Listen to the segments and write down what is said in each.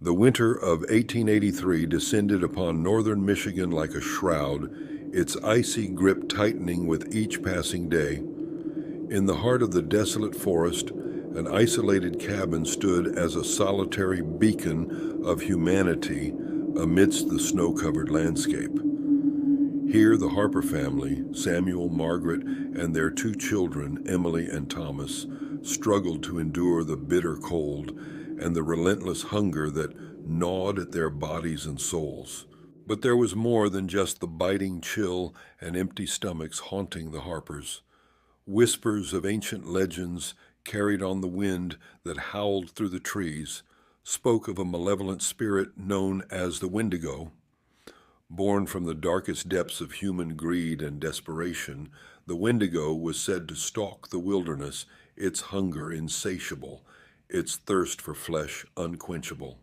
The winter of 1883 descended upon northern Michigan like a shroud, its icy grip tightening with each passing day. In the heart of the desolate forest, an isolated cabin stood as a solitary beacon of humanity amidst the snow-covered landscape. Here the Harper family, Samuel, Margaret, and their two children, Emily and Thomas, struggled to endure the bitter cold and the relentless hunger that gnawed at their bodies and souls. But there was more than just the biting chill and empty stomachs haunting the Harpers. Whispers of ancient legends carried on the wind that howled through the trees spoke of a malevolent spirit known as the Wendigo. Born from the darkest depths of human greed and desperation, the Wendigo was said to stalk the wilderness, its hunger insatiable, its thirst for flesh unquenchable.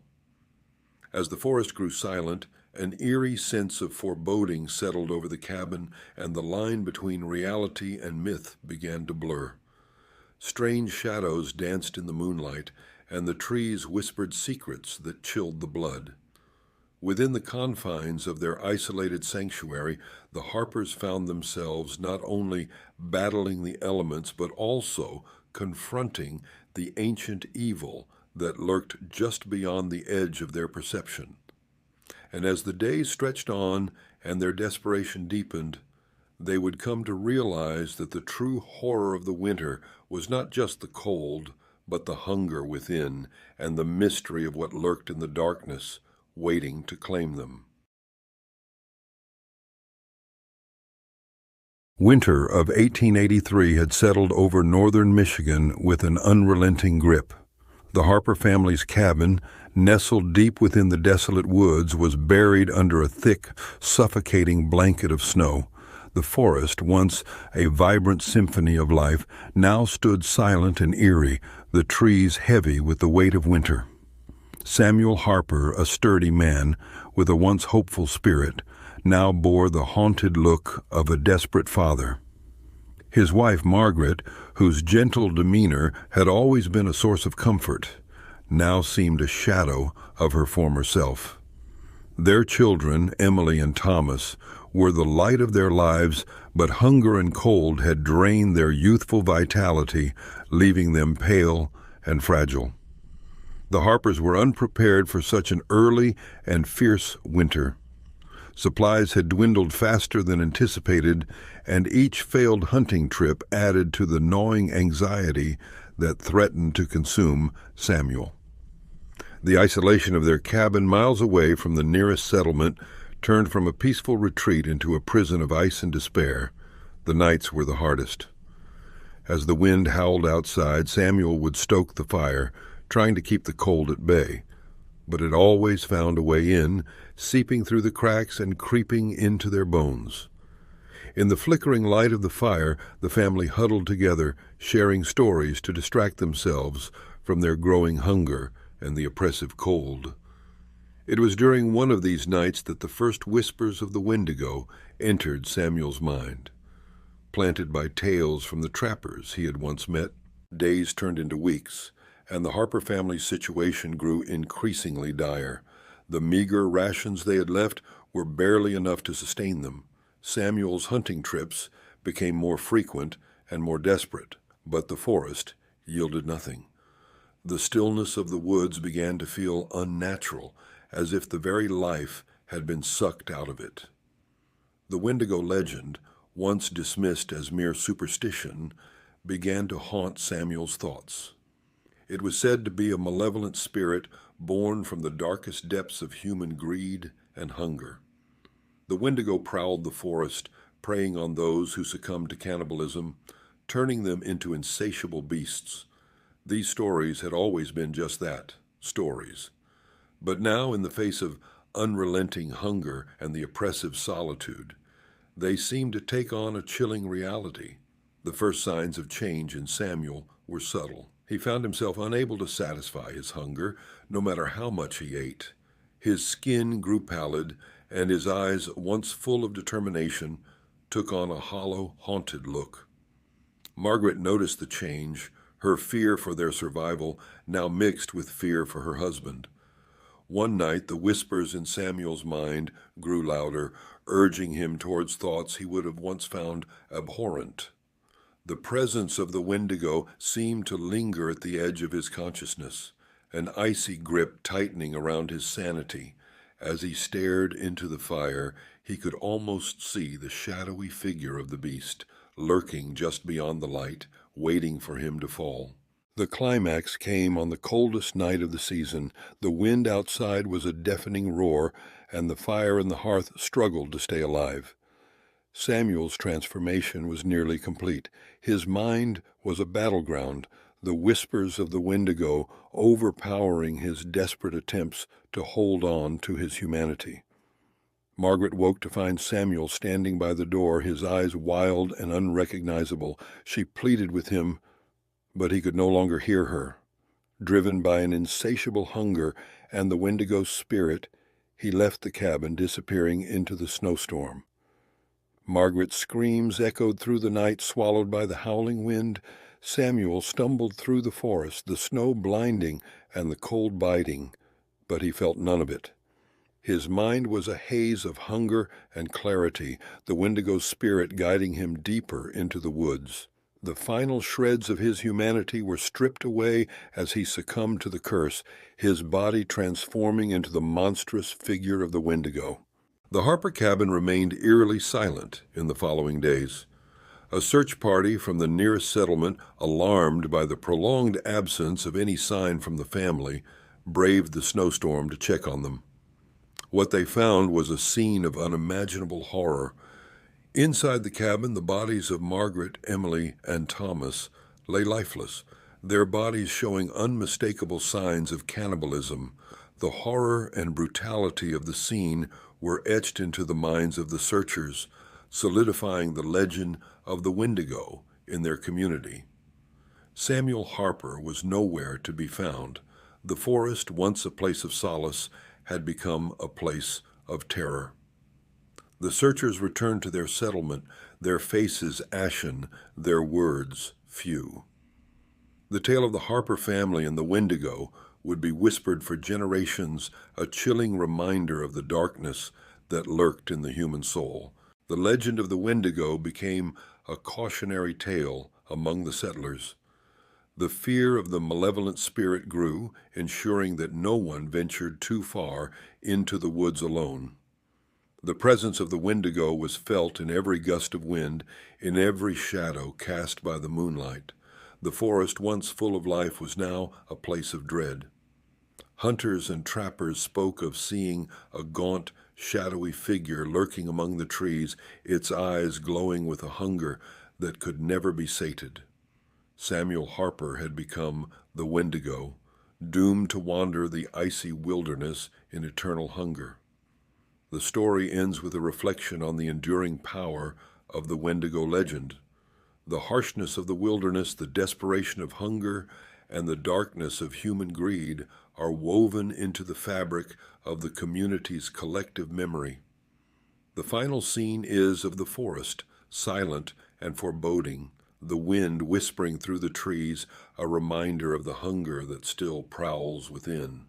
As the forest grew silent, an eerie sense of foreboding settled over the cabin, and the line between reality and myth began to blur. Strange shadows danced in the moonlight, and the trees whispered secrets that chilled the blood. Within the confines of their isolated sanctuary, the Harpers found themselves not only battling the elements, but also confronting the ancient evil that lurked just beyond the edge of their perception. And as the days stretched on and their desperation deepened, they would come to realize that the true horror of the winter was not just the cold, but the hunger within and the mystery of what lurked in the darkness, waiting to claim them. Winter of 1883 had settled over northern Michigan with an unrelenting grip. The Harper family's cabin, nestled deep within the desolate woods, was buried under a thick, suffocating blanket of snow. The forest, once a vibrant symphony of life, now stood silent and eerie, the trees heavy with the weight of winter. Samuel Harper, a sturdy man with a once hopeful spirit, now bore the haunted look of a desperate father. His wife, Margaret, whose gentle demeanor had always been a source of comfort, now seemed a shadow of her former self. Their children, Emily and Thomas, were the light of their lives, but hunger and cold had drained their youthful vitality, leaving them pale and fragile. The Harpers were unprepared for such an early and fierce winter. Supplies had dwindled faster than anticipated, and each failed hunting trip added to the gnawing anxiety that threatened to consume Samuel. The isolation of their cabin miles away from the nearest settlement turned from a peaceful retreat into a prison of ice and despair. The nights were the hardest. As the wind howled outside, Samuel would stoke the fire, trying to keep the cold at bay. But it always found a way in, seeping through the cracks and creeping into their bones. In the flickering light of the fire, the family huddled together, sharing stories to distract themselves from their growing hunger and the oppressive cold. It was during one of these nights that the first whispers of the Wendigo entered Samuel's mind. Planted by tales from the trappers he had once met, days turned into weeks, and the Harper family's situation grew increasingly dire. The meager rations they had left were barely enough to sustain them. Samuel's hunting trips became more frequent and more desperate, but the forest yielded nothing. The stillness of the woods began to feel unnatural, as if the very life had been sucked out of it. The Wendigo legend, once dismissed as mere superstition, began to haunt Samuel's thoughts. It was said to be a malevolent spirit born from the darkest depths of human greed and hunger. The Wendigo prowled the forest, preying on those who succumbed to cannibalism, turning them into insatiable beasts. These stories had always been just that, stories. But now, in the face of unrelenting hunger and the oppressive solitude, they seemed to take on a chilling reality. The first signs of change in Samuel were subtle. He found himself unable to satisfy his hunger, no matter how much he ate. His skin grew pallid, and his eyes, once full of determination, took on a hollow, haunted look. Margaret noticed the change, her fear for their survival now mixed with fear for her husband. One night, the whispers in Samuel's mind grew louder, urging him towards thoughts he would have once found abhorrent. The presence of the Wendigo seemed to linger at the edge of his consciousness, an icy grip tightening around his sanity. As he stared into the fire, he could almost see the shadowy figure of the beast, lurking just beyond the light, waiting for him to fall. The climax came on the coldest night of the season. The wind outside was a deafening roar, and the fire in the hearth struggled to stay alive. Samuel's transformation was nearly complete. His mind was a battleground, the whispers of the Wendigo overpowering his desperate attempts to hold on to his humanity. Margaret woke to find Samuel standing by the door, his eyes wild and unrecognizable. She pleaded with him, but he could no longer hear her. Driven by an insatiable hunger and the Wendigo's spirit, he left the cabin, disappearing into the snowstorm. Margaret's screams echoed through the night, swallowed by the howling wind. Samuel stumbled through the forest, the snow blinding and the cold biting, but he felt none of it. His mind was a haze of hunger and clarity, the Wendigo's spirit guiding him deeper into the woods. The final shreds of his humanity were stripped away as he succumbed to the curse, his body transforming into the monstrous figure of the Wendigo. The Harper cabin remained eerily silent in the following days. A search party from the nearest settlement, alarmed by the prolonged absence of any sign from the family, braved the snowstorm to check on them. What they found was a scene of unimaginable horror. Inside the cabin, the bodies of Margaret, Emily, and Thomas lay lifeless, their bodies showing unmistakable signs of cannibalism. The horror and brutality of the scene were etched into the minds of the searchers, solidifying the legend of the Wendigo in their community. Samuel Harper was nowhere to be found. The forest, once a place of solace, had become a place of terror. The searchers returned to their settlement, their faces ashen, their words few. The tale of the Harper family and the Wendigo would be whispered for generations, a chilling reminder of the darkness that lurked in the human soul. The legend of the Wendigo became a cautionary tale among the settlers. The fear of the malevolent spirit grew, ensuring that no one ventured too far into the woods alone. The presence of the Wendigo was felt in every gust of wind, in every shadow cast by the moonlight. The forest, once full of life, was now a place of dread. Hunters and trappers spoke of seeing a gaunt, shadowy figure lurking among the trees, its eyes glowing with a hunger that could never be sated. Samuel Harper had become the Wendigo, doomed to wander the icy wilderness in eternal hunger. The story ends with a reflection on the enduring power of the Wendigo legend. The harshness of the wilderness, the desperation of hunger, and the darkness of human greed are woven into the fabric of the community's collective memory. The final scene is of the forest, silent and foreboding, the wind whispering through the trees, a reminder of the hunger that still prowls within.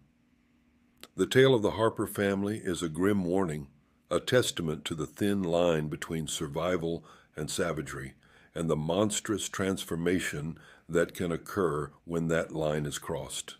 The tale of the Harper family is a grim warning, a testament to the thin line between survival and savagery, and the monstrous transformation that can occur when that line is crossed.